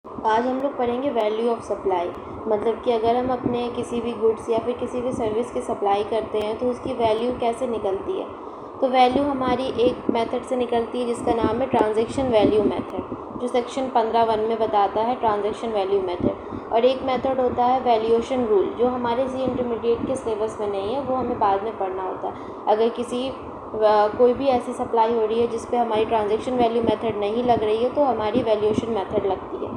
आज हम लोग पढ़ेंगे वैल्यू ऑफ सप्लाई। मतलब कि अगर हम अपने किसी भी गुड्स या फिर किसी भी सर्विस की सप्लाई करते हैं तो उसकी वैल्यू कैसे निकलती है। तो वैल्यू हमारी एक मेथड से निकलती है जिसका नाम है ट्रांजैक्शन वैल्यू मेथड, जो सेक्शन 15(1) में बताता है ट्रांजैक्शन वैल्यू मेथड। और एक मेथड होता है वैल्यूएशन रूल, जो हमारे सी इंटरमीडिएट के सिलेबस में नहीं है, वो हमें बाद में पढ़ना होता है। अगर किसी कोई भी ऐसी सप्लाई हो रही है जिस पे हमारी ट्रांजैक्शन वैल्यू मेथड नहीं लग रही है तो हमारी वैल्यूएशन मेथड लगती है।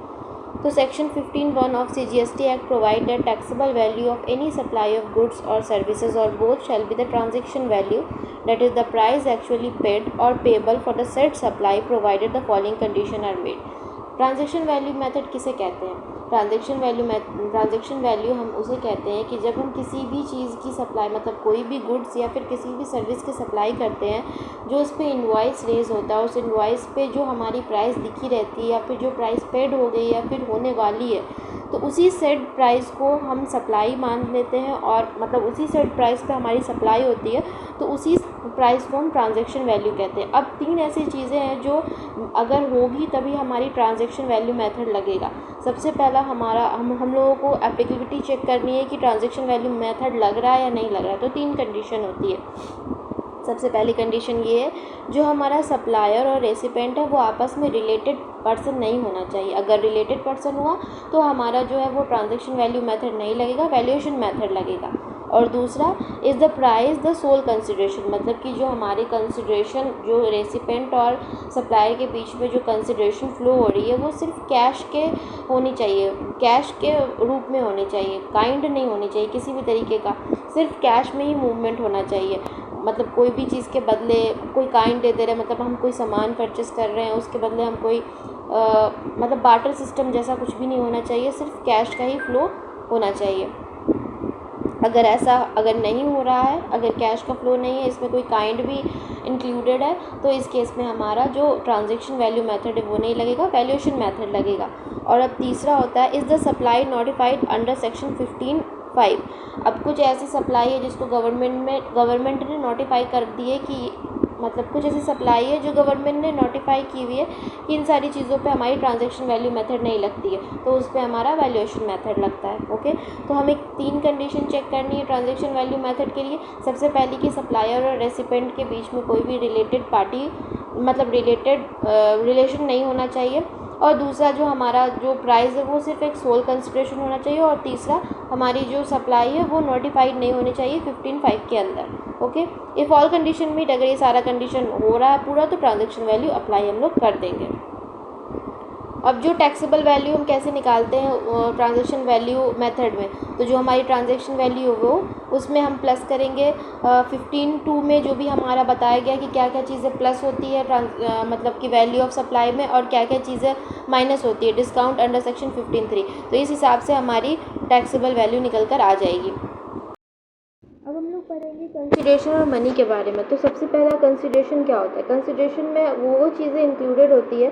तो section 15(1) of CGST Act provide that taxable value of any supply of goods or services or both shall be the transaction value, that is the price actually paid or payable for the said supply provided the following condition are met। Transaction value method किसे कहते हैं? Transaction value हम उसे कहते हैं कि जब हम किसी भी चीज़ की सप्लाई, मतलब कोई भी गुड्स या फिर किसी भी सर्विस की सप्लाई करते हैं, जो उस पर इन्वॉइस रेज होता है, उस इन्वॉइस पे जो हमारी प्राइस लिखी रहती है या फिर जो प्राइस पेड हो गई या फिर होने वाली है, तो उसी सेट प्राइस को हम सप्लाई मान लेते हैं। और मतलब उसी सेट प्राइस पे हमारी सप्लाई होती है तो उसी प्राइस को हम ट्रांजैक्शन वैल्यू कहते हैं। अब 3 ऐसी चीज़ें हैं जो अगर होगी तभी हमारी ट्रांजैक्शन वैल्यू मेथड लगेगा। सबसे पहला हमारा हम लोगों को एप्लीकेबिलिटी चेक करनी है कि ट्रांजैक्शन वैल्यू मेथड लग रहा है या नहीं लग रहा है। तो 3 कंडीशन होती है। सबसे पहली कंडीशन ये है, जो हमारा सप्लायर और रेसिपेंट है वो आपस में रिलेटेड पर्सन नहीं होना चाहिए। अगर रिलेटेड पर्सन हुआ तो हमारा जो है वो ट्रांजैक्शन वैल्यू मेथड नहीं लगेगा, वैल्यूएशन मेथड लगेगा। और दूसरा, is the price the sole consideration, मतलब कि जो हमारी कंसिडरेशन, जो रेसिपेंट और सप्लायर के बीच में जो कंसिडरेशन फ़्लो हो रही है वो सिर्फ कैश के होनी चाहिए, कैश के रूप में होनी चाहिए, काइंड नहीं होनी चाहिए किसी भी तरीके का, सिर्फ कैश में ही मूवमेंट होना चाहिए। मतलब कोई भी चीज़ के बदले कोई काइंड दे दे रहे हैं, मतलब हम कोई सामान परचेस कर रहे हैं उसके बदले हम कोई मतलब बार्टर सिस्टम जैसा कुछ भी नहीं होना चाहिए, सिर्फ कैश का ही फ्लो होना चाहिए। अगर नहीं हो रहा है, अगर कैश का फ्लो नहीं है, इसमें कोई काइंड भी इंक्लूडेड है, तो इस केस में हमारा जो ट्रांजैक्शन वैल्यू मेथड है वो नहीं लगेगा, वैल्यूएशन मेथड लगेगा। और अब तीसरा होता है, is the supply notified under section 15(5)। अब कुछ ऐसी सप्लाई है जिसको गवर्नमेंट ने नोटिफाई कर दी है कि, मतलब कुछ ऐसी सप्लाई है जो गवर्नमेंट ने नोटिफाई की हुई है कि इन सारी चीज़ों पे हमारी ट्रांजैक्शन वैल्यू मेथड नहीं लगती है, तो उस पर हमारा वैल्यूएशन मेथड लगता है। ओके, तो हमें 3 कंडीशन चेक करनी है ट्रांजैक्शन वैल्यू मेथड के लिए। सबसे पहली कि सप्लायर और रेसिपेंट के बीच में कोई भी रिलेटेड पार्टी, मतलब रिलेटेड रिलेशन नहीं होना चाहिए। और दूसरा, जो हमारा जो प्राइस है वो सिर्फ एक सोल कंसिडरेशन होना चाहिए। और तीसरा, हमारी जो सप्लाई है वो नोटिफाइड नहीं होनी चाहिए 15(5) के अंदर। Okay, if all condition meet, अगर ये सारा कंडीशन हो रहा है पूरा तो ट्रांजैक्शन वैल्यू अप्लाई हम लोग कर देंगे। अब जो टैक्सेबल वैल्यू हम कैसे निकालते हैं ट्रांजैक्शन वैल्यू मेथड में, तो जो हमारी ट्रांजैक्शन वैल्यू हो उसमें हम प्लस करेंगे 15(2) में जो भी हमारा बताया गया कि क्या क्या चीज़ें प्लस होती है मतलब कि वैल्यू ऑफ सप्लाई में, और क्या क्या चीज़ें माइनस होती है डिस्काउंट अंडर सेक्शन 15(3). तो इस हिसाब से हमारी टैक्सेबल वैल्यू निकल कर आ जाएगी। अब हम लोग पढ़ेंगे कंसिडरेशन और मनी के बारे में। तो सबसे पहला कंसिडरेशन क्या होता है? कंसिडरेशन में वो चीज़ें इंक्लूडेड होती है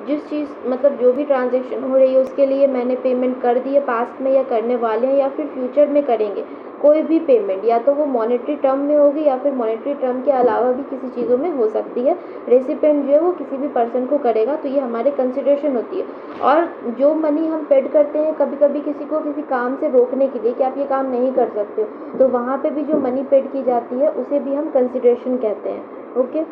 जिस चीज़, मतलब जो भी ट्रांजैक्शन हो रही है उसके लिए मैंने पेमेंट कर दी है पास्ट में, या करने वाले हैं, या फिर फ्यूचर में करेंगे। कोई भी पेमेंट या तो वो मॉनेटरी टर्म में होगी या फिर मॉनेटरी टर्म के अलावा भी किसी चीज़ों में हो सकती है। रेसिपेंट जो है वो किसी भी पर्सन को करेगा, तो ये हमारे कंसिडरेशन होती है। और जो मनी हम पेड करते हैं कभी कभी किसी को किसी काम से रोकने के लिए कि आप ये काम नहीं कर सकते हो, तो वहाँ पे भी जो मनी पेड की जाती है उसे भी हम कंसिडरेशन कहते हैं। ओके,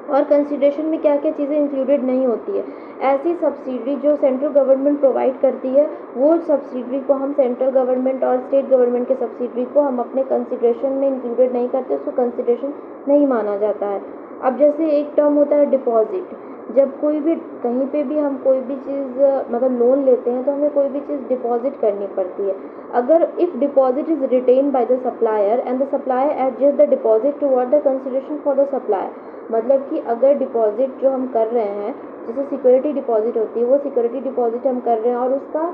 और कंसिडरेशन में क्या क्या चीज़ें इंक्लूडेड नहीं होती है? ऐसी सब्सिडी जो सेंट्रल गवर्नमेंट प्रोवाइड करती है, वो सब्सिडी को हम, सेंट्रल गवर्नमेंट और स्टेट गवर्नमेंट के सब्सिडी को हम अपने कंसिडरेशन में इंक्लूडेड नहीं करते, उसको कंसिडरेशन नहीं माना जाता है। अब जैसे एक टर्म होता है डिपॉजिट। जब कोई भी कहीं पे भी हम कोई भी चीज़ मतलब लोन लेते हैं तो हमें कोई भी चीज़ डिपॉजिट करनी पड़ती है। अगर if deposit is written by the supplier and the supplier adjust the deposit toward the consideration for the supplier, मतलब कि अगर डिपॉजिट जो हम कर रहे हैं, जैसे सिक्योरिटी डिपॉजिट होती है, वो सिक्योरिटी डिपॉजिट हम कर रहे हैं और उसका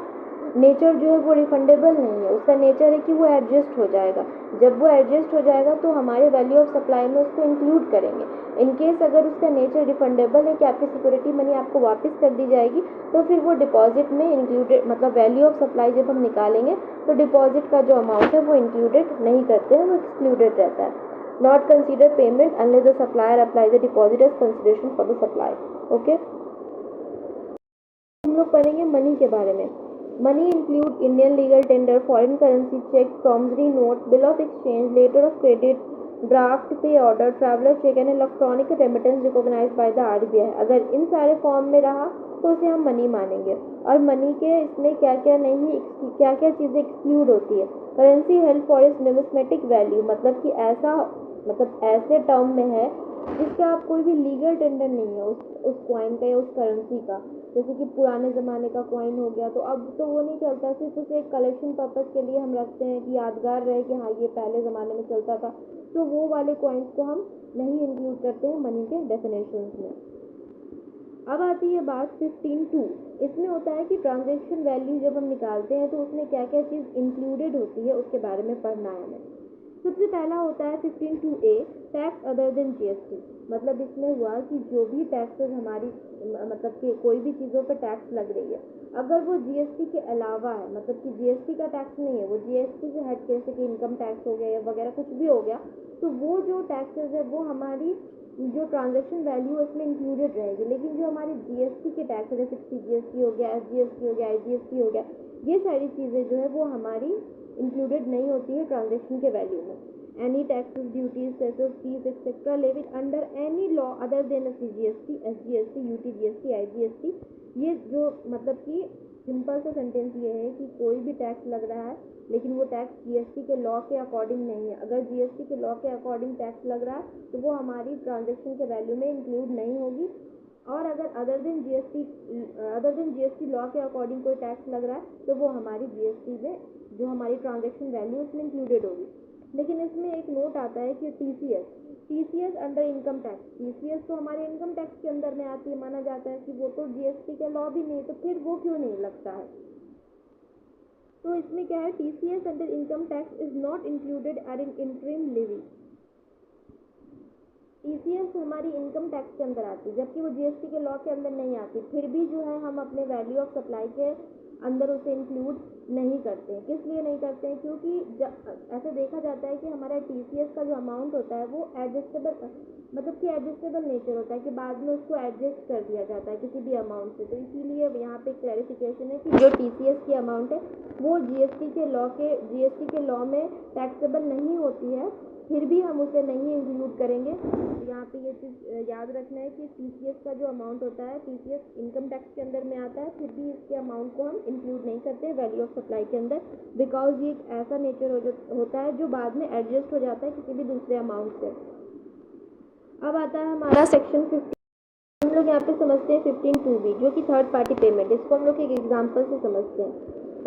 नेचर जो है वो रिफंडेबल नहीं है, उसका नेचर है कि वो एडजस्ट हो जाएगा। जब वो एडजस्ट हो जाएगा तो हमारे वैल्यू ऑफ सप्लाई में उसको इंक्लूड करेंगे। इन केस अगर उसका नेचर रिफंडेबल है कि आपकी सिक्योरिटी मनी आपको वापस कर दी जाएगी, तो फिर वो डिपॉजिट में इंक्लूडेड, मतलब वैल्यू ऑफ सप्लाई जब हम निकालेंगे तो डिपॉजिट का जो अमाउंट है वो इंक्लूडेड नहीं करते हैं, वो एक्सक्लूडेड रहता है। Not consider payment unless the supplier apply the deposit as consideration for the supply. Okay, हम लोग पढ़ेंगे मनी के बारे में। Money include Indian legal tender, foreign currency cheque, promissory note, bill of exchange, letter of credit, draft, pay order, traveller cheque and electronic remittance recognised by the RBI. अगर इन सारे form में रहा तो उसे हम मनी मानेंगे। और मनी के इसमें क्या क्या चीज़ें एक्सक्लूड होती है। Currency held for its numismatic value, मतलब कि ऐसे टर्म में है जिसका आप कोई भी लीगल टेंडर नहीं है उस कॉइन का या उस करेंसी का। जैसे कि पुराने ज़माने का कॉइन हो गया, तो अब तो वो नहीं चलता, सिर्फ उसे एक कलेक्शन पर्पज़ के लिए हम रखते हैं कि यादगार रहे कि हाँ ये पहले ज़माने में चलता था। तो वो वाले कॉइन्स को हम नहीं इंक्लूड करते हैं मनी के डेफिनेशंस में। अब आती है बात 15(2). इसमें होता है कि ट्रांजैक्शन वैल्यू जब हम निकालते हैं तो उसमें क्या क्या चीज़ इंक्लूडेड होती है उसके बारे में पढ़ना है हमें। सबसे पहला होता है 15(2)(a), tax other than GST. मतलब इसमें हुआ कि जो भी टैक्सेस हमारी मतलब कि कोई भी चीज़ों पर टैक्स लग रही है, अगर वो जीएसटी के अलावा है, मतलब कि जीएसटी का टैक्स नहीं है, वो जीएसटी से हट के जैसे कि इनकम टैक्स हो गया या वगैरह कुछ भी हो गया, तो वो जो टैक्सेस है वो हमारी जो ट्रांजैक्शन वैल्यू है उसमें इंक्लूडेड रहेगी। लेकिन जो हमारी जीएसटी के टैक्स है, जैसे सीजीएसटी हो गया, एसजीएसटी हो गया, आईजीएसटी हो गया, ये सारी चीज़ें जो है वो हमारी इंक्लूडेड नहीं होती है ट्रांजैक्शन के वैल्यू में। Any taxes, duties, सेसेस, fees etcetera levied under any law other than CGST, SGST, UTGST, IGST. ये जो मतलब कि सिंपल सा सेंटेंस ये है कि कोई भी टैक्स लग रहा है लेकिन वो टैक्स जीएसटी के लॉ के अकॉर्डिंग नहीं है। अगर जीएसटी के लॉ के अकॉर्डिंग टैक्स लग रहा है तो वो हमारी ट्रांजैक्शन के वैल्यू में इंक्लूड नहीं होगी। और अगर अदर देन जीएसटी लॉ के अकॉर्डिंग कोई टैक्स लग रहा है तो वो हमारी जीएसटी में जो हमारी ट्रांजैक्शन वैल्यू उसमें इंक्लूडेड होगी। लेकिन इसमें एक नोट आता है कि TCS under income tax, TCS तो हमारे इनकम टैक्स के अंदर में आती है, माना जाता है कि वो तो जीएसटी के लॉ भी नहीं, तो फिर वो क्यों नहीं लगता है। तो इसमें क्या है, TCS under income tax is not included at in interim levy. TCS हमारी इनकम टैक्स के अंदर आती है जबकि वो जीएसटी के लॉ के अंदर नहीं आती, फिर भी जो है हम अपने वैल्यू ऑफ सप्लाई के अंदर उसे इंक्लूड नहीं करते हैं। किस लिए नहीं करते हैं, क्योंकि ऐसे देखा जाता है कि हमारा टीसीएस का जो अमाउंट होता है वो एडजस्टेबल नेचर होता है कि बाद में उसको एडजस्ट कर दिया जाता है किसी भी अमाउंट से। तो इसीलिए यहाँ पे क्लैरिफिकेशन है कि जो टीसीएस की अमाउंट है वो जीएसटी के लॉ में टैक्सेबल नहीं होती है, फिर भी हम उसे नहीं इंक्लूड करेंगे। यहाँ पे ये चीज़ याद रखना है कि टीसीएस का जो अमाउंट होता है, टीसीएस इनकम टैक्स के अंदर में आता है, फिर भी इसके अमाउंट को हम इंक्लूड नहीं करते वैल्यू ऑफ सप्लाई के अंदर, बिकॉज ये एक ऐसा नेचर होता है जो बाद में एडजस्ट हो जाता है किसी भी दूसरे अमाउंट से। अब आता है हमारा सेक्शन 15। हम लोग यहाँ पे समझते हैं 15(2)(b) जो कि थर्ड पार्टी पेमेंट। इसको हम लोग एक एग्जाम्पल से समझते हैं।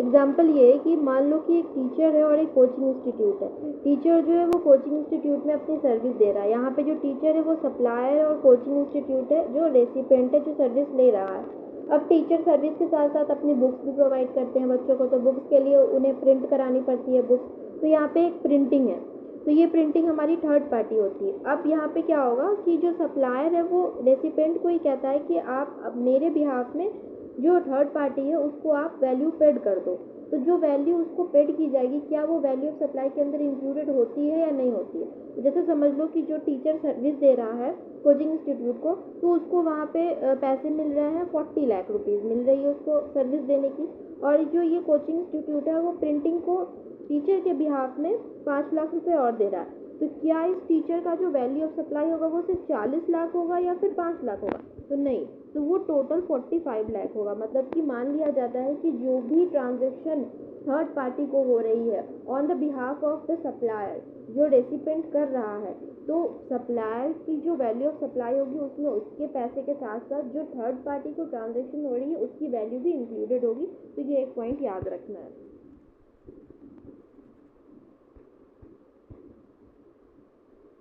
एग्जाम्पल ये है कि मान लो कि एक टीचर है और एक कोचिंग इंस्टीट्यूट है। टीचर जो है वो कोचिंग इंस्टीट्यूट में अपनी सर्विस दे रहा है। यहाँ पे जो टीचर है वो सप्लायर और कोचिंग इंस्टीट्यूट है जो रेसिपेंट है, जो सर्विस ले रहा है। अब टीचर सर्विस के साथ साथ अपनी बुक्स भी प्रोवाइड करते हैं बच्चों को, तो बुक्स के लिए उन्हें प्रिंट करानी पड़ती है बुक्स। तो यहाँ पे एक प्रिंटिंग है, तो ये प्रिंटिंग हमारी थर्ड पार्टी होती है। अब यहाँ पे क्या होगा कि जो सप्लायर है वो रेसिपेंट को ही कहता है कि आप अब मेरे बिहाफ में जो थर्ड पार्टी है उसको आप वैल्यू पेड कर दो। तो जो वैल्यू उसको पेड की जाएगी, क्या वो वैल्यू ऑफ सप्लाई के अंदर इंक्लूडेड होती है या नहीं होती है। तो जैसे समझ लो कि जो टीचर सर्विस दे रहा है कोचिंग इंस्टीट्यूट को, तो उसको वहाँ पे पैसे मिल रहे हैं 40 लाख रुपीज़ मिल रही है उसको सर्विस देने की। और जो ये कोचिंग इंस्टीट्यूट है वो प्रिंटिंग को टीचर के बिहाफ में 5 लाख रुपए और दे रहा है। तो क्या इस टीचर का जो वैल्यू ऑफ सप्लाई होगा वो सिर्फ 40 लाख होगा या फिर 5 लाख होगा? तो नहीं, तो वो टोटल 45 लाख होगा। मतलब कि मान लिया जाता है कि जो भी ट्रांजैक्शन थर्ड पार्टी को हो रही है on the behalf of the supplier, जो रेसिपेंट कर रहा है, तो सप्लायर की जो वैल्यू ऑफ सप्लाई होगी उसमें उसके पैसे के साथ साथ जो थर्ड पार्टी को ट्रांजैक्शन हो रही है उसकी वैल्यू भी इंक्लूडेड होगी। तो ये एक पॉइंट याद रखना है।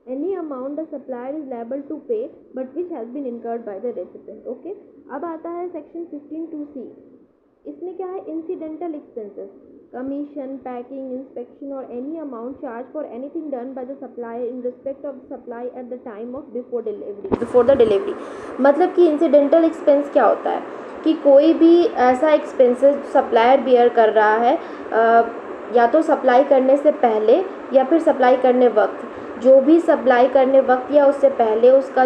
Any amount the supplier is liable to pay but which has been incurred by the recipient. Okay, अब आता है सेक्शन 15(2)(c). इसमें क्या है, incidental expenses, commission, packing, inspection और any amount charge for anything done by the supplier in respect of supply at the time of before the delivery. मतलब कि incidental expense क्या होता है कि कोई भी ऐसा एक्सपेंसेस सप्लायर बियर कर रहा है या तो सप्लाई करने से पहले या फिर सप्लाई करने वक्त, जो भी सप्लाई करने वक्त या उससे पहले उसका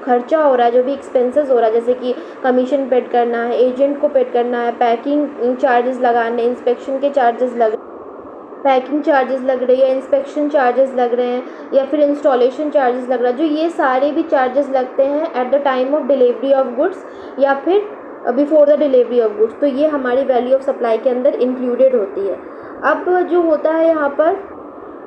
खर्चा हो रहा है, जो भी एक्सपेंसेस हो रहा है, जैसे कि कमीशन पेड करना है, एजेंट को पेड करना है, पैकिंग चार्जेस लगाने, इंस्पेक्शन के चार्जेस पैकिंग चार्जेस लग रही है, इंस्पेक्शन चार्जेस लग रहे हैं, या फिर इंस्टॉलेशन चार्जेस लग रहा है, जो ये सारे भी चार्जेस लगते हैं eight the time of delivery of goods या फिर before the delivery of goods, तो ये हमारी वैल्यू ऑफ सप्लाई के अंदर इंक्लूडेड होती है। अब जो होता है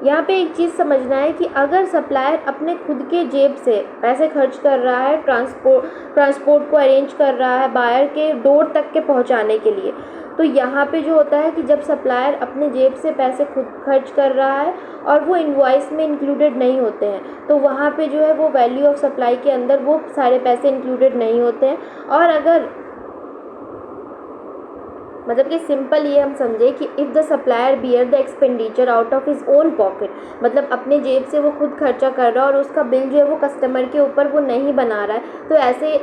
यहाँ पे एक चीज़ समझना है कि अगर सप्लायर अपने खुद के जेब से पैसे खर्च कर रहा है, ट्रांसपोर्ट को अरेंज कर रहा है बायर के डोर तक के पहुँचाने के लिए, तो यहाँ पे जो होता है कि जब सप्लायर अपने जेब से पैसे खुद खर्च कर रहा है और वो इनवॉइस में इंक्लूडेड नहीं होते हैं, तो वहाँ पे जो है वो वैल्यू ऑफ सप्लाई के अंदर वो सारे पैसे इंक्लूडेड नहीं होते हैं। और अगर मतलब कि सिंपल ये हम समझे कि if the supplier bear the expenditure out of his own pocket, मतलब अपने जेब से वो खुद खर्चा कर रहा है और उसका बिल जो है वो कस्टमर के ऊपर वो नहीं बना रहा है, तो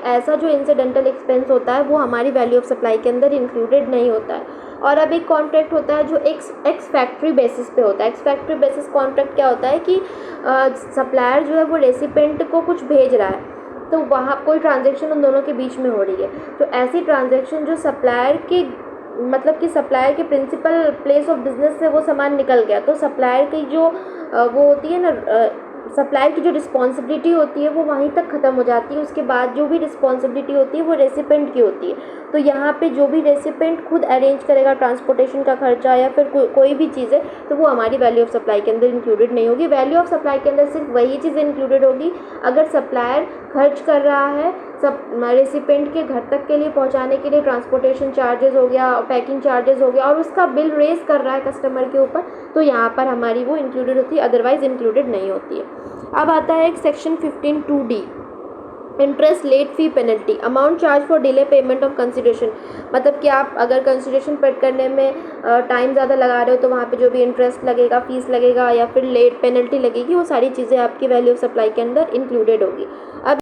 ऐसा जो इंसिडेंटल एक्सपेंस होता है वो हमारी वैल्यू ऑफ सप्लाई के अंदर इंक्लूडेड नहीं होता है। और अब एक कॉन्ट्रैक्ट होता है जो एक्स फैक्ट्री बेसिस पे होता है। एक्स फैक्ट्री बेसिस कॉन्ट्रैक्ट क्या होता है कि सप्लायर जो है वो रेसिपेंट को कुछ भेज रहा है, तो वहाँ कोई ट्रांजेक्शन उन दोनों के बीच में हो रही है, तो ऐसी ट्रांजेक्शन जो सप्लायर के मतलब कि सप्लायर के प्रिंसिपल प्लेस ऑफ बिजनेस से वो सामान निकल गया, तो सप्लायर की जो वो होती है ना, सप्लायर की जो रिस्पॉन्सिबिलिटी होती है वो वहीं तक ख़त्म हो जाती है। उसके बाद जो भी रिस्पॉन्सिबिलिटी होती है वो रेसिपेंट की होती है। तो यहाँ पे जो भी रेसिपेंट खुद अरेंज करेगा ट्रांसपोर्टेशन का खर्चा या फिर कोई भी चीज़ है, तो वो हमारी वैल्यू ऑफ सप्लाई के अंदर इंक्लूडेड नहीं होगी। वैल्यू ऑफ सप्लाई के अंदर सिर्फ वही चीज़ इंक्लूडेड होगी अगर सप्लायर खर्च कर रहा है सब रेसिपेंट के घर तक के लिए पहुँचाने के लिए, ट्रांसपोर्टेशन चार्जेस हो गया, पैकिंग चार्जेस हो गया, और उसका बिल रेज कर रहा है कस्टमर के ऊपर, तो यहाँ पर हमारी वो इंक्लूडेड होती है, अदरवाइज इंक्लूडेड नहीं होती है। अब आता है एक section 15(2)(d), interest late fee penalty, amount charge for delay payment of consideration, मतलब कि आप अगर कंसिडरेशन पेड करने में टाइम ज़्यादा लगा रहे हो तो वहाँ पे जो भी इंटरेस्ट लगेगा, फीस लगेगा या फिर लेट पेनल्टी लगेगी, वो सारी चीज़ें आपकी वैल्यू ऑफ सप्लाई के अंदर इंक्लूडेड होगी। अब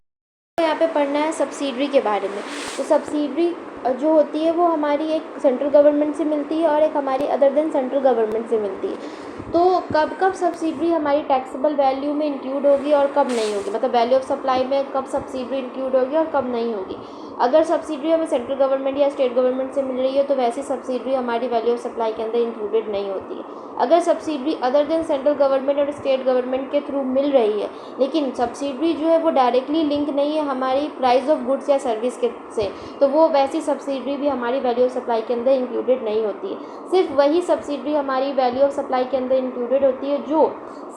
यहाँ पे पढ़ना है सब्सिडरी के बारे में। तो सब्सिडरी जो होती है वो हमारी एक सेंट्रल गवर्नमेंट से मिलती है और एक हमारी अदर देन सेंट्रल गवर्नमेंट से मिलती है। तो कब सब्सिडरी हमारी टैक्सेबल वैल्यू में इंक्लूड होगी और कब नहीं होगी, मतलब वैल्यू ऑफ सप्लाई में कब सब्सिडरी इंक्लूड होगी और कब नहीं होगी। अगर सब्सिडरी हमें सेंट्रल गवर्नमेंट या स्टेट गवर्नमेंट से मिल रही है तो वैसी सब्सिडरी हमारी वैल्यू ऑफ सप्लाई के अंदर इंक्लूडेड नहीं होती है। अगर subsidiary other than central government और स्टेट गवर्नमेंट के थ्रू मिल रही है, लेकिन सब्सिडरी जो है वो डायरेक्टली लिंक नहीं है हमारी प्राइस ऑफ गुड्स या सर्विस के से, तो वो वैसी सब्सिडरी भी हमारी वैल्यू ऑफ सप्लाई के अंदर इंक्लूडेड नहीं होती है। सिर्फ वही सब्सिडरी हमारी वैल्यू ऑफ सप्लाई के अंदर इंक्लूडेड होती है जो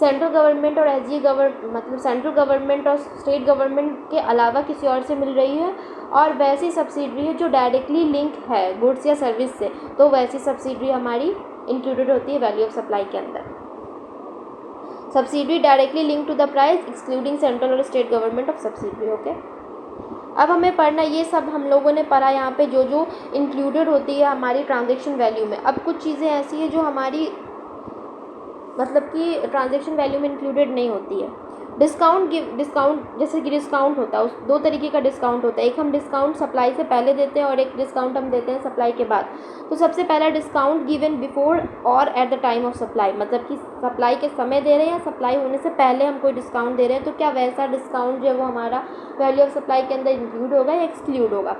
सेंट्रल गवर्नमेंट और एसजी मतलब सेंट्रल गवर्नमेंट और स्टेट गवर्नमेंट के अलावा किसी और से मिल रही है, और वैसी सब्सिडरी है जो डायरेक्टली लिंक है गुड्स या सर्विस से, तो वैसी सब्सिडरी हमारी इंक्लूडेड होती है वैल्यू ऑफ सप्लाई के अंदर। Subsidiary directly link to the price excluding central और state government of subsidiary. Okay, अब हमें पढ़ना, ये सब हम लोगों ने पढ़ा यहाँ पे जो जो इंक्लूडेड होती है हमारी ट्रांजैक्शन वैल्यू में। अब कुछ चीज़ें ऐसी है जो हमारी मतलब कि ट्रांजैक्शन वैल्यू में इंक्लूडेड नहीं होती है। डिस्काउंट जैसे कि डिस्काउंट होता है, उस दो तरीके का डिस्काउंट होता है, एक हम डिस्काउंट सप्लाई से पहले देते हैं और एक डिस्काउंट हम देते हैं सप्लाई के बाद। तो सबसे पहला डिस्काउंट गिवन बिफोर और eight the time of supply, मतलब कि सप्लाई के समय दे रहे हैं या सप्लाई होने से पहले हम कोई डिस्काउंट दे रहे हैं, तो क्या वैसा डिस्काउंट जो है वो हमारा वैल्यू ऑफ सप्लाई के अंदर इंक्लूड होगा या एक्सक्लूड होगा।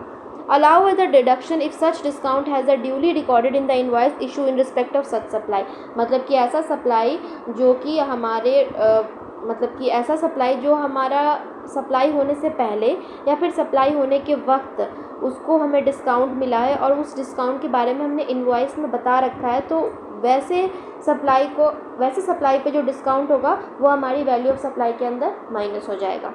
Allow with the deduction if such discount has a duly recorded in the invoice issue in respect of such supply, मतलब कि ऐसा सप्लाई जो कि हमारे मतलब कि ऐसा सप्लाई जो हमारा सप्लाई होने से पहले या फिर सप्लाई होने के वक्त उसको हमें डिस्काउंट मिला है और उस डिस्काउंट के बारे में हमने इनवॉइस में बता रखा है, तो वैसे सप्लाई पे जो डिस्काउंट होगा वो हमारी वैल्यू ऑफ सप्लाई के अंदर माइनस हो जाएगा।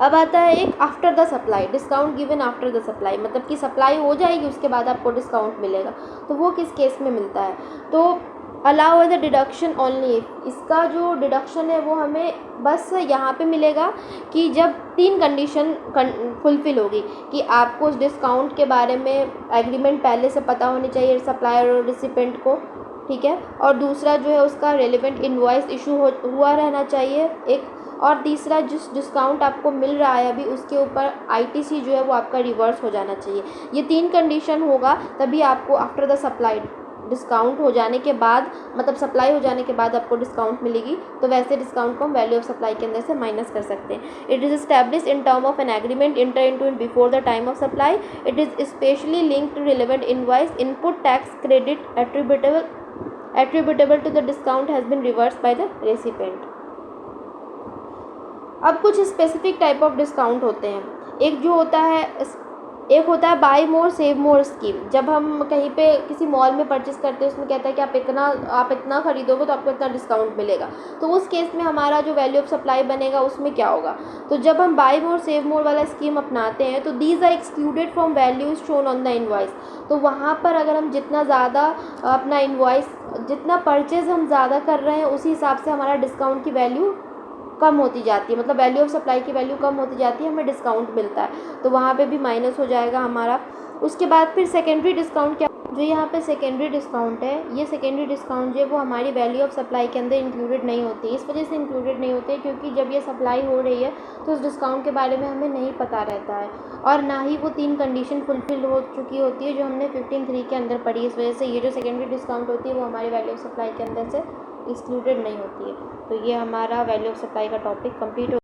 अब आता है एक after the supply, discount given after the supply, मतलब कि सप्लाई हो जाएगी उसके बाद आपको डिस्काउंट मिलेगा, तो वो किस केस में मिलता है। तो allow as a deduction only, इसका जो डिडक्शन है वो हमें बस यहाँ पे मिलेगा कि जब 3 कंडीशन फुलफ़िल होगी कि आपको उस डिस्काउंट के बारे में एग्रीमेंट पहले से पता होनी चाहिए सप्लायर और रिसिपेंट को, ठीक है, और दूसरा जो है उसका रेलिवेंट इनवॉइस इशू हुआ रहना चाहिए एक, और तीसरा जिस डिस्काउंट आपको मिल रहा है अभी उसके ऊपर आईटीसी जो है वो आपका रिवर्स हो जाना चाहिए। ये 3 कंडीशन होगा तभी आपको आफ्टर द सप्लाई डिस्काउंट हो जाने के बाद, मतलब सप्लाई हो जाने के बाद आपको डिस्काउंट मिलेगी, तो वैसे डिस्काउंट को हम वैल्यू ऑफ सप्लाई के अंदर से माइनस कर सकते हैं। It is establish in term of an agreement enter into in before the time of supply. It is specially linked to relevant invoice input tax credit attributable to the discount has been reversed by the recipient। अब कुछ specific type of discount होते हैं। एक होता है bye मोर save मोर scheme. जब हम कहीं पे किसी मॉल में परचेस करते हैं, उसमें कहता है कि आप इतना खरीदोगे तो आपको इतना डिस्काउंट मिलेगा। तो उस केस में हमारा जो वैल्यू ऑफ सप्लाई बनेगा उसमें क्या होगा, तो जब हम बाय मोर सेव मोर वाला स्कीम अपनाते हैं तो these are excluded from values shown on the invoice. तो वहाँ पर अगर हम जितना ज़्यादा अपना इनवॉइस, जितना परचेज हम ज़्यादा कर रहे हैं, उसी हिसाब से हमारा डिस्काउंट की वैल्यू कम होती जाती है, मतलब वैल्यू ऑफ सप्लाई की वैल्यू कम होती जाती है, हमें डिस्काउंट मिलता है, तो वहाँ पे भी माइनस हो जाएगा हमारा। उसके बाद फिर सेकेंडरी डिस्काउंट क्या, जो यहाँ पे सेकेंडरी डिस्काउंट है, ये सेकेंडरी डिस्काउंट जो है वो हमारी वैल्यू ऑफ सप्लाई के अंदर इंक्लूडेड नहीं होती है। इस वजह से इंक्लूडेड नहीं होती है क्योंकि जब ये सप्लाई हो रही है तो उस डिस्काउंट के बारे में हमें नहीं पता रहता है, और ना ही वो 3 कंडीशन फुलफिल हो चुकी होती है जो हमने 15(3) के अंदर पढ़ी। इस वजह से ये जो सेकेंडरी डिस्काउंट होती है वो हमारी वैल्यू ऑफ सप्लाई के अंदर से एक्सक्लूडेड नहीं होती है। तो ये हमारा वैल्यू ऑफ सप्लाई का टॉपिक कंप्लीट हो